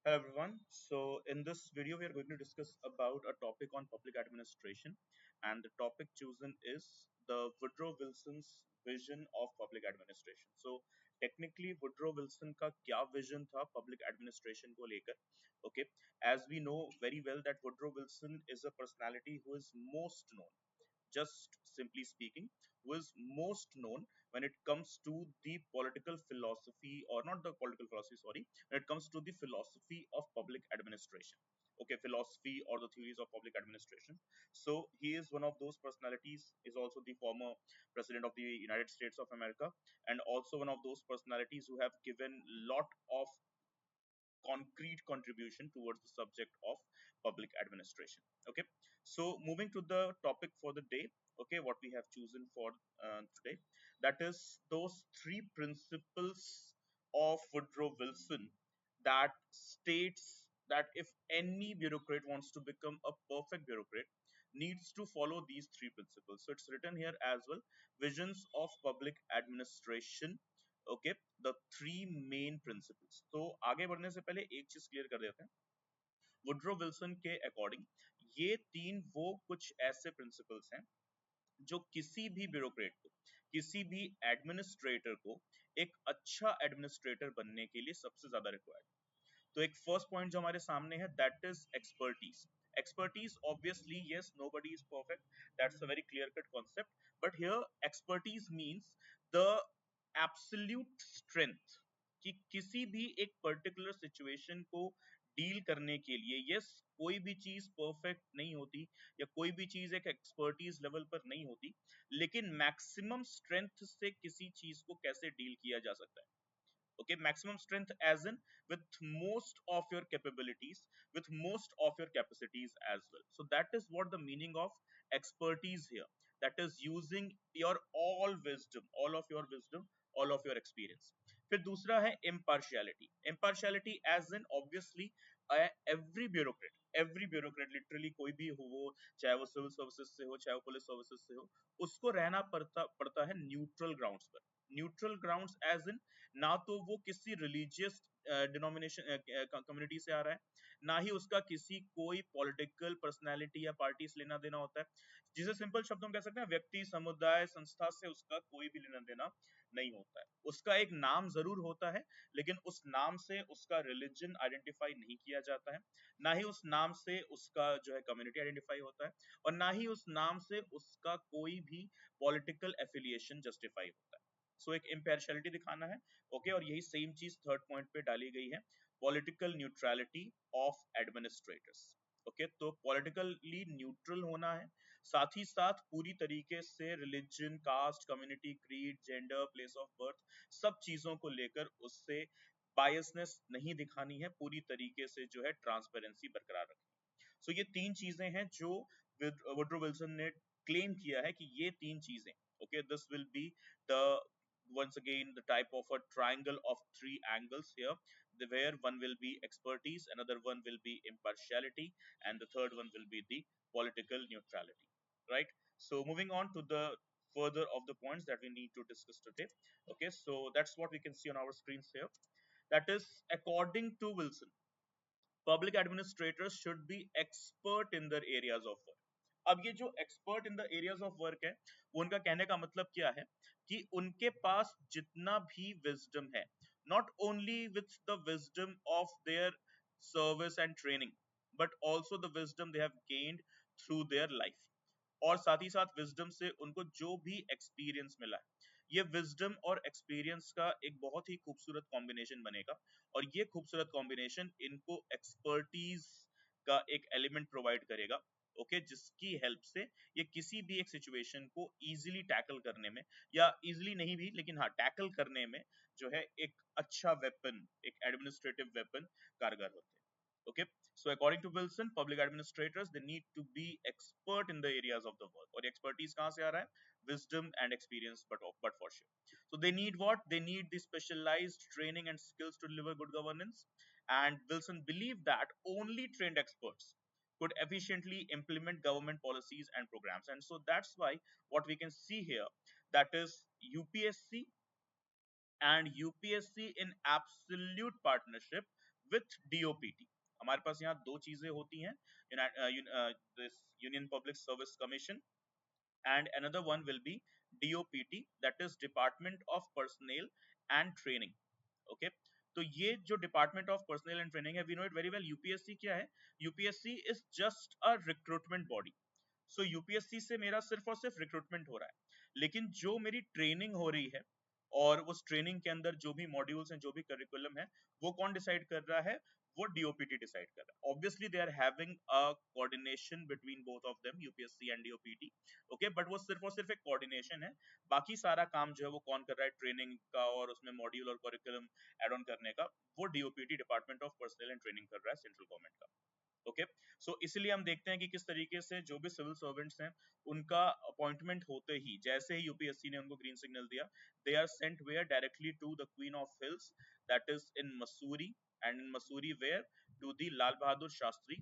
Hello everyone. So in this video we are going to discuss about a topic on public administration, and the topic chosen is the Woodrow Wilson's vision of public administration. So technically Woodrow Wilson का क्या vision था public administration को लेकर? Okay, as we know very well that Woodrow Wilson is a personality who is most known, just simply speaking, who is most known when it comes to the political philosophy, or not the political philosophy, sorry, when it comes to the philosophy of public administration. Okay, philosophy or the theories of public administration. So he is one of those personalities, is also the former president of the United States of America, and also one of those personalities who have given lot of concrete contribution towards the subject of public administration. Okay, so moving to the topic for the day. Okay, what we have chosen for today, that is those three principles of Woodrow Wilson that states that if any bureaucrat wants to become a perfect bureaucrat, needs to follow these three principles. So it's written here as well: visions of public administration. Okay, the three main principles. तो आगे बढ़ने से पहले एक चीज clear कर देते हैं। वुड्रो विल्सन के अकॉर्डिंग ये तीन वो कुछ ऐसे प्रिंसिपल्स हैं जो किसी भी ब्यूरोक्रेट को, किसी भी एडमिनिस्ट्रेटर को एक अच्छा एडमिनिस्ट्रेटर बनने के लिए सबसे ज्यादा रिक्वायर्ड। तो एक फर्स्ट पॉइंट जो हमारे सामने है, that is expertise. Expertise, obviously, yes, nobody is perfect. That's a very clear cut concept. But here, expertise means the absolute strength कि किसी भी एक पर्टिकुलर सिचुएशन को डील करने के लिए, यस, कोई भी चीज परफेक्ट नहीं होती या कोई भी चीज एक एक्सपर्टीज लेवल पर नहीं होती, लेकिन मैक्सिमम स्ट्रेंथ से किसी चीज को कैसे डील किया जा सकता है। Okay, maximum strength as in with most of your capabilities, with most of your capacities as well. So that is what the meaning of expertise here, that is using your all of your wisdom, all of your experience. फिर दूसरा है impartiality. Impartiality as in obviously every bureaucrat literally कोई भी हो वो, चाहे वो civil services से हो, चाहे वो पुलिस सर्विसेज से हो, उसको रहना पड़ता है न्यूट्रल ग्राउंड्स पर। न्यूट्रल ग्राउंड्स एज इन, ना तो वो किसी रिलीजियस डिनोमिनेशन कम्युनिटी से आ रहा है, ना ही उसका किसी कोई पॉलिटिकल पर्सनालिटी या पार्टी से लेना देना होता है, जिसे सिंपल शब्दों में कह सकते हैं व्यक्ति, समुदाय, संस्था से उसका कोई भी लेना देना नहीं होता है। उसका एक नाम जरूर होता है, लेकिन उस नाम से उसका रिलीजन आइडेंटिफाई नहीं किया जाता है, ना ही उस नाम से उसका जो है कम्युनिटी आइडेंटिफाई होता है, और ना ही उस नाम से उसका कोई भी पॉलिटिकल एफिलिएशन जस्टिफाई होता है। सो एक इम्पेरिशलिटी दिखाना है। ओके, और यही सेम चीज थर्ड पॉइंट पे डाली गई है, political neutrality of administrators. Okay, तो पॉलिटिकली न्यूट्रल होना है, साथ ही साथ पूरी तरीके से religion, caste, community, creed, gender, place of birth, सब चीजों को लेकर उससे बायसनेस नहीं दिखानी है, पूरी तरीके से जो है ट्रांसपेरेंसी बरकरार रखनी। सो ये तीन चीजें हैं जो वुड्रो विल्सन ने क्लेम किया है कि ये तीन चीजें, okay, this will be the once again the type of a triangle of three angles here, where one will be expertise, another one will be impartiality, and the third one will be the political neutrality, right? So moving on to the further of the points that we need to discuss today. Okay, so that's what we can see on our screens here. That is, according to Wilson, public administrators should be expert in their areas of work. अब ये जो expert in the areas of work है, उनका कहने का मतलब क्या है कि उनके पास जितना भी विजडम है, not only with the wisdom of their service and training, but also the wisdom they have gained through their life, और साथ ही साथ विजडम से उनको जो भी एक्सपीरियंस मिला है, ये विजडम और एक्सपीरियंस का एक बहुत ही खूबसूरत कॉम्बिनेशन बनेगा, और ये खूबसूरत कॉम्बिनेशन इनको एक्सपर्टीज का एक एलिमेंट प्रोवाइड करेगा। ओके, जिसकी हेल्प से ये किसी भी एक सिचुएशन को इजीली टैकल करने में, या इजीली नहीं भी, लेकिन हाँ टैकल करने में जो है एक अच्छा वेपन, एक एडमिनिस्ट्रेटिव वेपन कारगर होते हैं। Okay, so according to Wilson, public administrators, they need to be expert in the areas of the work, और expertise कहाँ से आ रहा है? Wisdom and experience, but for sure. So they need what? They need the specialized training and skills to deliver good governance. And Wilson believed that only trained experts could efficiently implement government policies and programs. And so that's why what we can see here, that is UPSC and UPSC in absolute partnership with DOPT. हमारे पास यहाँ दो चीजें होती हैं, this Union Public Service Commission, and another one will be DOPT, that is Department of Personnel and Training. Okay तो ये जो department of personnel and training है, we know it very well, UPSC क्या है, UPSC is just a recruitment body. So UPSC से मेरा सिर्फ और सिर्फ रिक्रूटमेंट हो रहा है, लेकिन जो मेरी ट्रेनिंग हो रही है और उस ट्रेनिंग के अंदर जो भी मॉड्यूल्स हैं, जो भी करिकुलम है, वो कौन डिसाइड कर रहा है, वो डीओपीटी डिसाइड कर रहा है. Obviously they are having a coordination between both of them, UPSC and DOPT. Okay but वो सिर्फ और सिर्फ एक कोऑर्डिनेशन है, बाकी सारा काम जो है वो कौन कर रहा है, ट्रेनिंग का और उसमें मॉड्यूल और करिकुलम एड ऑन करने का, वो DOPT department of personnel and training कर रहा है सेंट्रल गवर्नमेंट का. ओके सो इसलिए हम देखते हैं कि किस तरीके से जो भी सिविल सर्वेंट्स हैं, उनका अपॉइंटमेंट होते ही, जैसे ही यूपीएससी ने उनको ग्रीन सिग्नल दिया, they are sent where, directly to the Queen of Hills, that is in Mussoorie. And in Mussoorie where, to the Lal Bahadur Shastri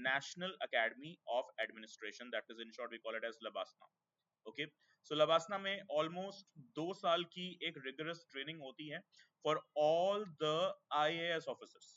National Academy of Administration, that is in short we call it as Labasna. Okay so LBSNAA में almost 2 साल की एक rigorous training होती है for all the IAS officers,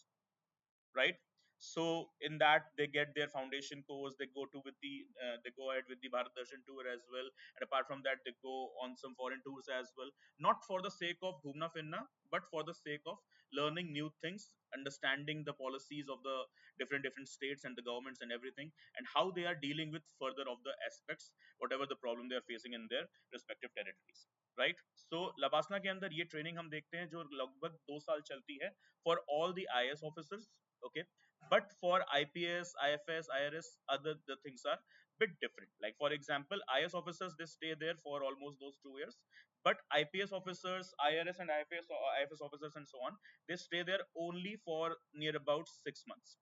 right? So in that they get their foundation course, they go to with the they go ahead with the Bharat Darshan tour as well, and apart from that they go on some foreign tours as well, not for the sake of ghumna finna, but for the sake of learning new things, understanding the policies of the different states and the governments and everything, and how they are dealing with further of the aspects, whatever the problem they are facing in their respective territories, right? So Labasna के अंदर ये training हम देखते हैं जो लगभग 2 साल चलती है for all the IAS officers. Okay but for IPS, IFS, IRS, other the things are bit different. Like for example, IAS officers, they stay there for almost those 2 years, but IPS officers, IRS and IFS officers and so on, they stay there only for near about 6 months,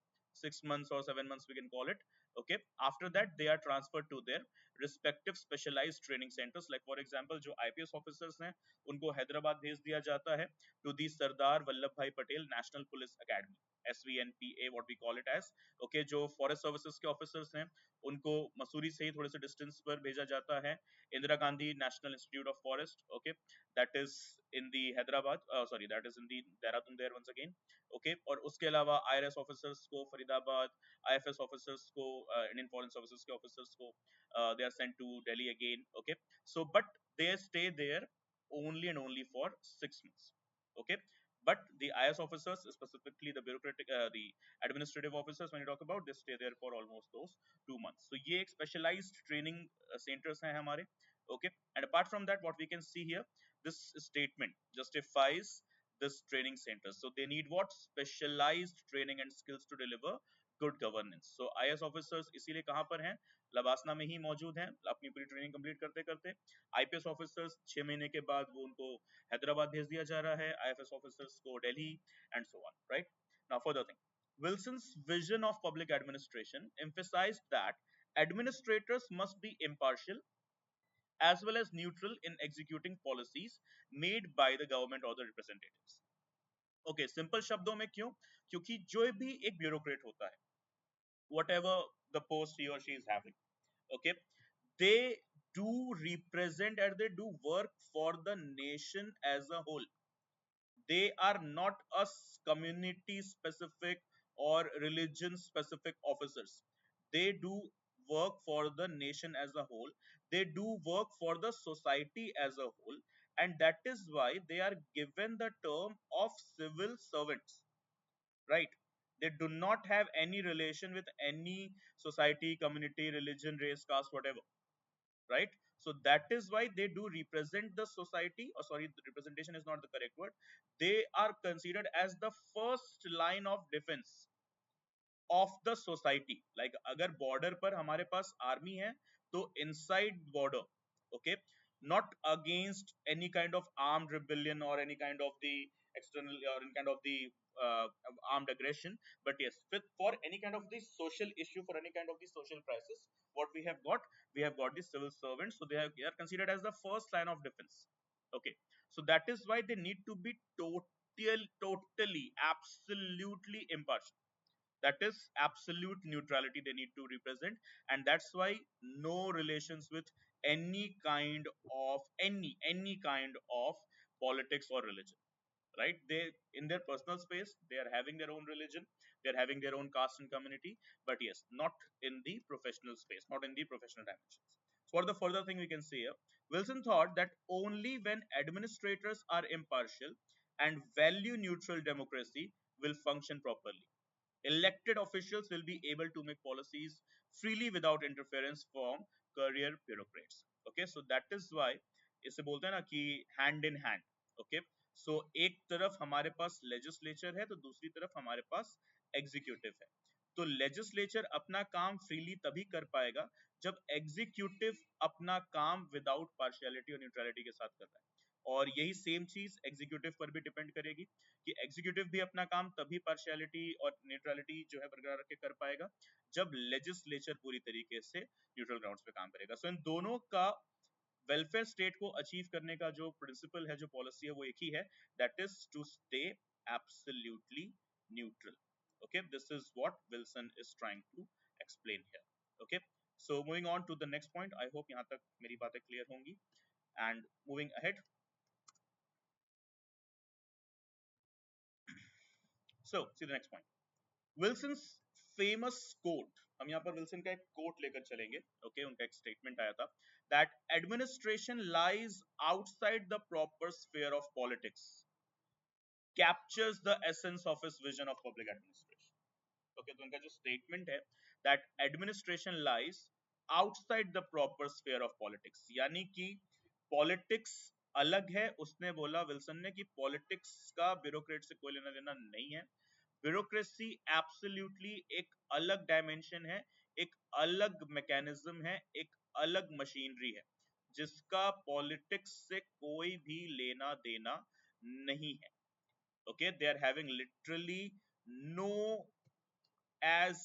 6 months or 7 months we can call it. Okay after that they are transferred to their respective specialized training centers. Like for example जो IPS officers हैं, उनको हैदराबाद भेज दिया जाता है to the Sardar Vallabh भाई Patel national police academy, SVNPA what we call it as. Okay जो forest services के ऑफिसर्स हैं, उनको मसूरी से ही थोड़े से डिस्टेंस पर भेजा जाता है Indira Gandhi National Institute of Forest. Okay that is in the Hyderabad, sorry that is in the Dehradun there once again. Okay और उसके अलावा आईआरएस ऑफिसर्स को फरीदाबाद, आईएफएस ऑफिसर्स को, इंडियन फॉरेन सर्विसेज के ऑफिसर्स को, they are sent to Delhi again. Okay so but they stay there only and only for 6 months. Okay but the IS officers, specifically the bureaucratic, the administrative officers, when you talk about, they stay there for almost those 2 months. So ये एक specialized training centers हैं हमारे. Okay and apart from that what we can see here, this statement justifies this training centers. So they need what, specialized training and skills to deliver good governance. So IS officers इसीलिए कहाँ पर हैं, लबासना में ही मौजूद हैं अपनी पूरी training complete करते करते. IPS ऑफिसर्स 6 महीने के बाद वो उनको हैदराबाद भेज दिया जा रहा है, IFS ऑफिसर्स को Delhi and so on, right? Now further thing, Wilson's vision of public administration emphasized that administrators must be impartial as well as neutral in executing policies made by the government or the representatives. Okay, simple शब्दों में क्यों, क्योंकि जो भी एक bureaucrat होता है, whatever the post he or she is having, okay, they do represent and they do work for the nation as a whole. They are not a community specific or religion specific officers. They do work for the nation as a whole. They do work for the society as a whole, and that is why they are given the term of civil servants, right? They do not have any relation with any society, community, religion, race, caste, whatever, right? So that is why they do represent the society, or sorry, the representation is not the correct word. They are considered as the first line of defense of the society. Like अगर border पर हमारे पास army है, तो inside border, okay, not against any kind of armed rebellion or any kind of the external or any kind of the uh, armed aggression, but yes, for any kind of the social issue, for any kind of the social crisis, what we have got, we have got the civil servants. So they are considered as the first line of defense. Okay, so that is why they need to be totally, absolutely impartial. That is absolute neutrality they need to represent, and that's why no relations with any kind of any kind of politics or religion. right? They, in their personal space, they are having their own religion, they are having their own caste and community, but yes, not in the professional space, not in the professional dimensions. So what the further thing we can say here, Wilson thought that only when administrators are impartial and value neutral democracy will function properly. Elected officials will be able to make policies freely without interference from career bureaucrats. Okay, so that is why इसे बोलते हैं ना कि hand in hand. Okay, so एक तरफ हमारे पास legislature है तो दूसरी तरफ हमारे पास executive है. तो legislature अपना काम freely तभी कर पाएगा जब executive अपना काम without partiality और neutrality के साथ कर रहा है. और यही सेम चीज एग्जीक्यूटिव पर भी डिपेंड करेगी कि एग्जीक्यूटिव भी अपना काम तभी पार्शियलिटी और न्यूट्रलिटी जो है बरकरार रख के कर पाएगा जब लेजिस्लेचर पूरी तरीके से न्यूट्रल ग्राउंड्स पे काम करेगा. सो इन दोनों का वेलफेयर स्टेट को अचीव करने का जो प्रिंसिपल है, जो पॉलिसी है, वो एक ही है, that is to stay absolutely neutral. Okay, this is what Wilson is trying to explain here. Okay, so moving on to the next point. I hope यहां तक मेरी बातें क्लियर होंगी. And moving ahead, so see the next point. Wilson's famous quote, हम यहाँ पर Wilson का एक कोट लेकर चलेंगे. ओके, उनका एक स्टेटमेंट आया था that administration lies outside the proper sphere of politics, captures the essence of his vision of public administration. Okay, तो उनका जो स्टेटमेंट है that administration lies outside the proper sphere of politics, यानी कि पॉलिटिक्स अलग है. उसने बोला विल्सन ने कि पॉलिटिक्स का ब्यूरोक्रेट से कोई लेना देना नहीं है. ब्यूरोक्रेसी एब्सोल्युटली एक अलग डायमेंशन है, एक अलग मैकेनिज्म है, एक अलग मशीनरी है जिसका पॉलिटिक्स से कोई भी लेना देना नहीं है. Okay, they are having literally no as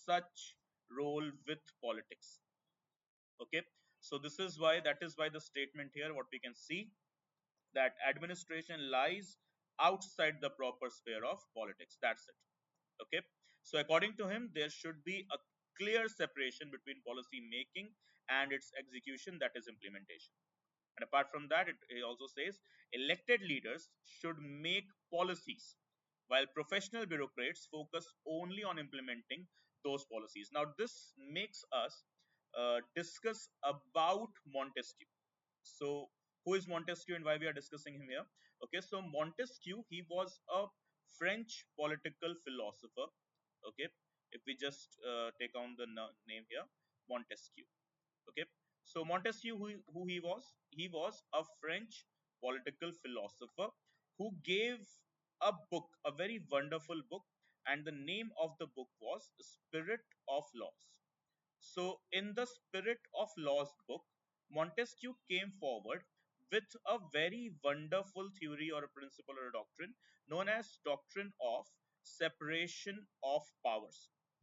such role with politics. Okay, so this is why, that is why the statement here, what we can see, that administration lies outside the proper sphere of politics. That's it. Okay, so according to him, there should be a clear separation between policy making and its execution, that is implementation. And apart from that, it also says elected leaders should make policies while professional bureaucrats focus only on implementing those policies. Now, this makes us discuss about Montesquieu. So, who is Montesquieu and why we are discussing him here? Okay, so Montesquieu, he was a French political philosopher. Okay, if we just take on the name here, Montesquieu. Okay, so Montesquieu, who he was a French political philosopher who gave a book, a very wonderful book, and the name of the book was Spirit of Laws. So, in the Spirit of Laws book, Montesquieu came forward with a very wonderful theory or a principle or a doctrine known as doctrine of separation of powers.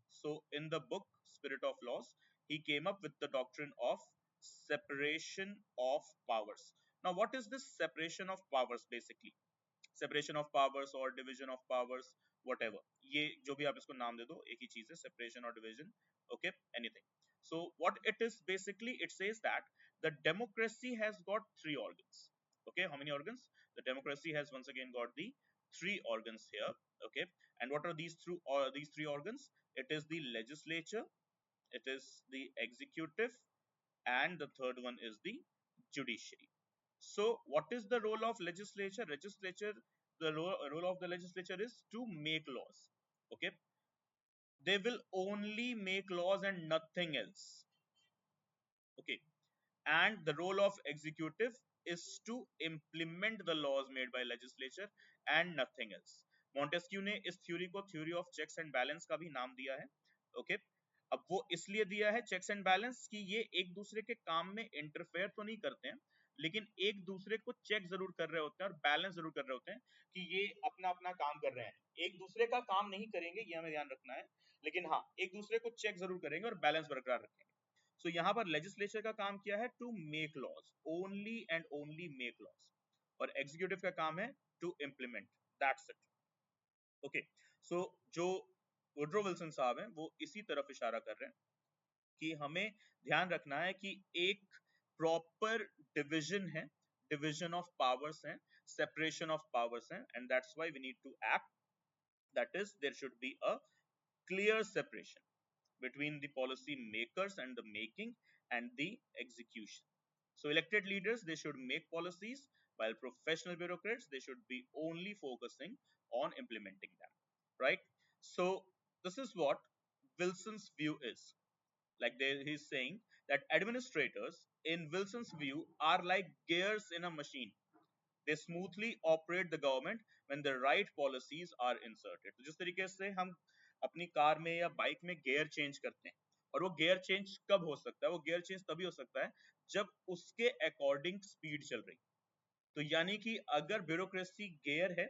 So, in the book Spirit of Laws, he came up with the doctrine of separation of powers. Now, what is this separation of powers basically? Separation of powers और division of powers, whatever, ये जो भी आप इसको नाम दे दो, एक ही चीज है, सेपरेशन और division. Okay, anything. So what it is basically, it says that the democracy has got three organs. Okay, how many organs? The democracy has once again got the three organs here. Okay, and what are these three organs? It is the legislature, it is the executive, and the third one is the judiciary. So, what is the role of legislature? The role of the legislature is to make laws. Okay, they will only make laws and nothing else. Okay, and the role of executive is to implement the laws made by legislature and nothing else. Montesquieu ने इस theory को theory of checks and balance का भी नाम दिया है. Okay, अब वो इसलिए दिया है चेक्स एंड बैलेंस कि ये एक दूसरे के काम में इंटरफेयर तो नहीं करते हैं, लेकिन एक दूसरे को चेक जरूर कर रहे होते हैं और बैलेंस जरूर कर रहे होते हैं कि ये अपना अपना काम कर रहे हैं. एक दूसरे का काम नहीं करेंगे, ये हमें ध्यान रखना है, लेकिन हाँ, एक दूसरे को चेक जरूर करेंगे और बैलेंस बरकरार रखेंगे. सो यहाँ पर लेजिस्लेचर का काम क्या है? To make laws, only and only make laws. और एग्जीक्यूटिव का काम है to implement. That's it. Okay, so जो वुड्रो विल्सन साहब हैं वो इसी तरफ इशारा कर रहे हैं कि हमें ध्यान रखना है कि एक प्रॉपर डिवीजन है डिविजन ऑफ पावर्स हैं, सेपरेशन ऑफ पावर्स हैं, and that's why we need to act, that is there should be a clear separation between the policy makers and the making and the execution. So elected leaders, they should make policies, while professional bureaucrats, they should be only focusing on implementing them, right? So this is what Wilson's view is. Like he's saying that administrators in Wilson's view are like gears in a machine. They smoothly operate the government when the right policies are inserted. तो जिस तरीके से हम अपनी car में या bike में gear change करते हैं, और वो गियर चेंज कब हो सकता है, वो गियर चेंज तभी हो सकता है जब उसके अकॉर्डिंग स्पीड चल रही। तो यानी कि अगर ब्यूरोक्रेसी गियर है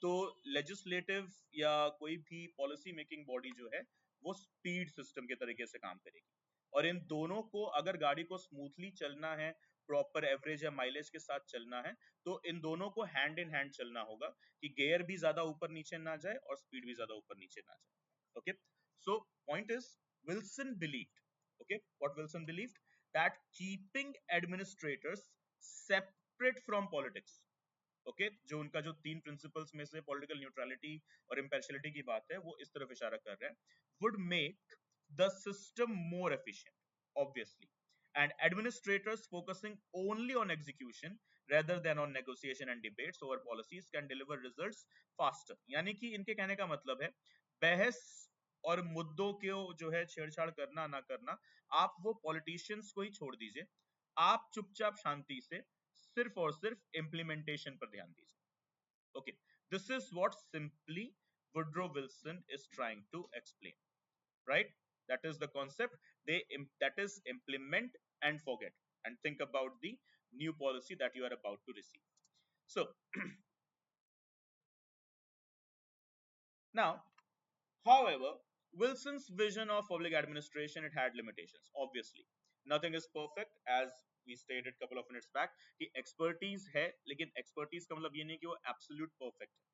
तो लेजिस्लेटिव या कोई भी पॉलिसी मेकिंग बॉडी जो है वो स्पीड सिस्टम के तरीके से काम करेगी। और इन दोनों को, अगर गाड़ी को स्मूथली चलना है, प्रॉपर एवरेज या माइलेज के साथ चलना है, तो इन दोनों को हैंड इन हैंड चलना होगा कि गियर भी ज्यादा ऊपर नीचे ना जाए और स्पीड भी ज्यादा ऊपर नीचे ना जाए। Okay, so point is, Wilson believed, okay, what Wilson believed, that keeping administrators separate from politics, okay जो उनका जो तीन प्रिंसिपल्स में से पॉलिटिकल न्यूट्रलिटी और इम्पार्शियलिटी की बात है वो इस तरफ इशारा कर रहे हैं, would make the system more efficient obviously, and administrators focusing only on execution rather than on negotiation and debates over policies can deliver results faster। यानी कि इनके कहने का मतलब है बहस और मुद्दों को जो है छेड़छाड़ करना ना करना, आप वो पॉलिटिशियंस को ही छोड़ दीजिए, आप चुपचाप शांति से सिर्फ और सिर्फ इम्प्लीमेंटेशन पर ध्यान दीजिए। Okay, this is what simply Woodrow Wilson is trying to explain, right? That is the concept. That is implement and forget, and think about the new policy that you are about to receive. So now, however, Wilson's vision of public administration, it had limitations. Obviously, nothing is perfect, as we stated a couple of minutes back कि expertise है, लेकिन expertise का मतलब ये नहीं कि वो absolute perfect है।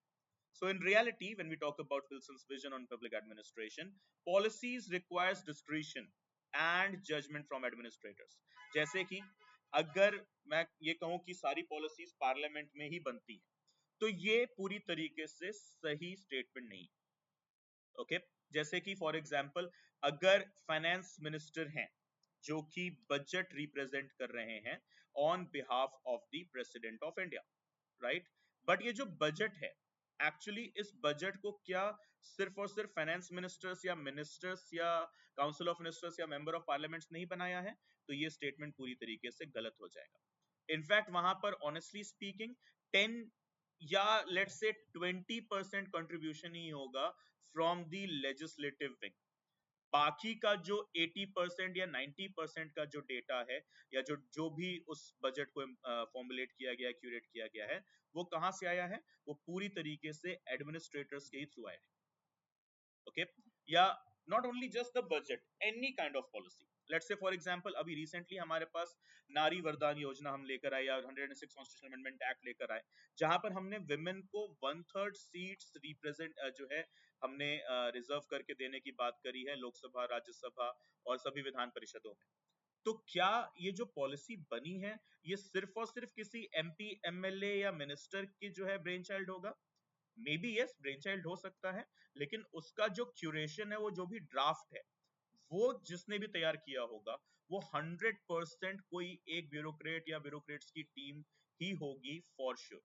So in reality, when we talk about Wilson's vision on public administration, policies requires discretion and judgment from administrators. जैसे कि अगर मैं ये कहूं कि सारी पॉलिसीज पार्लियामेंट में ही बनती है, तो ये पूरी तरीके से सही स्टेटमेंट नहीं। ओके, जैसे कि फॉर एग्जांपल अगर फाइनेंस मिनिस्टर हैं जो कि बजट रिप्रेजेंट कर रहे हैं on behalf of the president of India, right, but ये जो बजट है, एक्चुअली इस बजट को क्या सिर्फ और सिर्फ फाइनेंस मिनिस्टर्स या मिनिस्टर्स या काउंसिल ऑफ मिनिस्टर्स या मेंबर ऑफ पार्लियामेंट्स नहीं बनाया है, तो ये स्टेटमेंट पूरी तरीके से गलत हो जाएगा। इनफैक्ट वहां पर ऑनेस्टली स्पीकिंग 10 या लेट्स से 20% कंट्रीब्यूशन ही होगा फ्रॉम द लेजिस्लेटिव विंग। बाकी का जो 80% या 90% का जो डेटा है या जो जो भी उस बजट को फॉर्मुलेट किया गया, क्यूरेट किया गया है, वो कहां से आया है? वो पूरी तरीके से एडमिनिस्ट्रेटर्स के ही थ्रू आया है। ओके, या not only just the budget, any kind of policy, let's say for example अभी recently हमारे पास नारी वरदान योजना हम लेकर आए या 106 कॉन्स्टिट्यूशनल अमेंडमेंट एक्ट लेकर आए, जहां पर हमने विमेन को 1/3 सीट्स रिप्रेजेंट जो है हमने रिजर्व करके देने की बात करी है लोकसभा, राज्यसभा और सभी विधान परिषदों में। तो क्या ये जो पॉलिसी बनी है ये सिर्फ और सिर्फ किसी एमपी, एमएलए या मिनिस्टर की जो है ब्रेन चाइल्ड होगा? May be yes, brain child हो सकता है, लेकिन उसका जो क्यूरेशन है, वो जो भी ड्राफ्ट है, वो जिसने भी तैयार किया होगा, वो 100% कोई एक ब्यूरोक्रेट या ब्यूरोक्रेट्स की टीम ही होगी फॉर श्योर।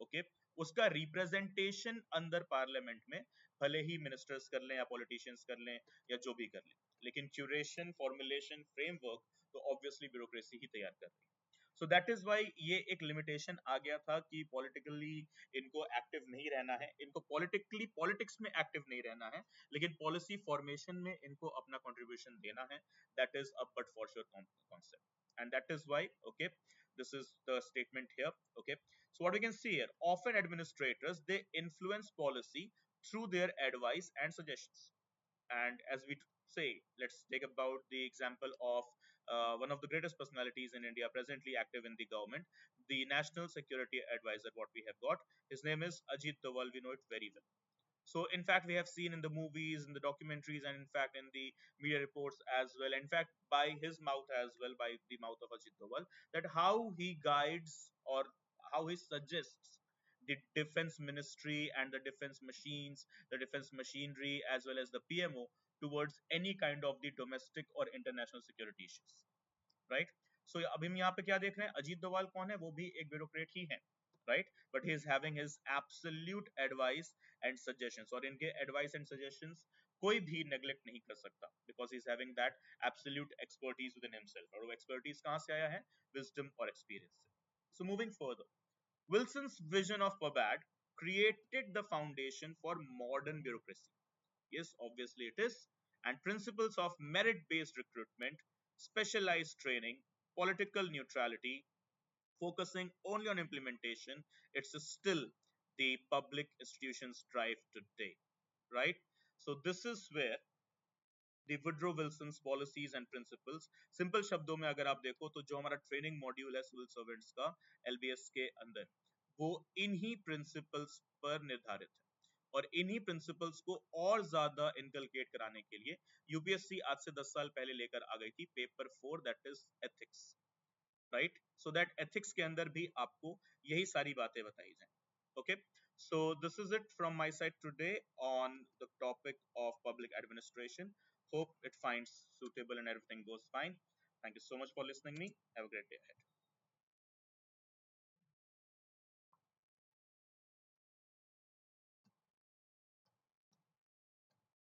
ओके, उसका रिप्रेजेंटेशन अंदर पार्लियामेंट में भले ही मिनिस्टर्स कर लें या पॉलिटिशियंस कर लें या जो भी कर लें, लेकिन क्यूरेशन, फॉर्मुलेशन, फ्रेमवर्क तो ऑब्वियसली ब्यूरोक्रेसी ही तैयार कर रही है। सो दैट इज वाई ये एक लिमिटेशन आ गया था कि पॉलिटिकली इनको एक्टिव नहीं रहना है, इनको पॉलिटिकली पॉलिटिक्स में एक्टिव नहीं रहना है, लेकिन पॉलिसी फॉर्मेशन में इनको अपना कंट्रीब्यूशन देना है। That is a but for sure concept, and that is why okay, this is the statement here। okay, so what we can see here, often administrators, they influence policy through their advice and suggestions, and as we say, let's take about the example of one of the greatest personalities in India presently active in the government, the national security advisor, what we have got, his name is Ajit Doval, we know it very well। So in fact, we have seen in the movies, in the documentaries, and in fact in the media reports as well, in fact by his mouth as well, by the mouth of Ajit Doval, that how he guides or how he suggests the defense ministry and the defense machines, the defense machinery, as well as the PMO towards any kind of the domestic or international security issues, right. So अभी हम यहाँ पे क्या देख रहे हैं, अजीत डोवाल कौन है, वो भी एक ब्यूरोक्रेट ही है, right, but he is having his absolute advice and suggestions, और इनके एडवाइस एंड सजेशंस कोई भी नेग्लेक्ट नहीं कर सकता, because he is having that absolute expertise with in himself, और वो एक्सपर्टीज कहाँ से आया है, विजडम और एक्सपीरियंस से. So moving further, Wilson's vision of PABAD created the foundation for modern bureaucracy. Yes, obviously it is. And principles of merit based recruitment, specialized training, political neutrality, focusing only on implementation, it's still the public institutions drive today, right? So this is where the Woodrow Wilson's policies and principles, simple शब्दों में अगर आप देखो तो जो हमारा training module है civil servants का एलबीएस के अंदर, वो इन्हीं प्रिंसिपल्स पर निर्धारित है, और इन्हीं प्रिंसिपल्स को और ज्यादा इनकलकेट कराने के लिए यूपीएससी आज से 10 साल पहले लेकर आ गई थी paper 4, that is ethics, right. So that ethics के अंदर भी आपको यही सारी बातें बताई जाए. Okay, so this is it from my side today on the topic of public administration. Hope it finds suitable and everything goes fine. Thank you so much for listening me. Have a great day ahead.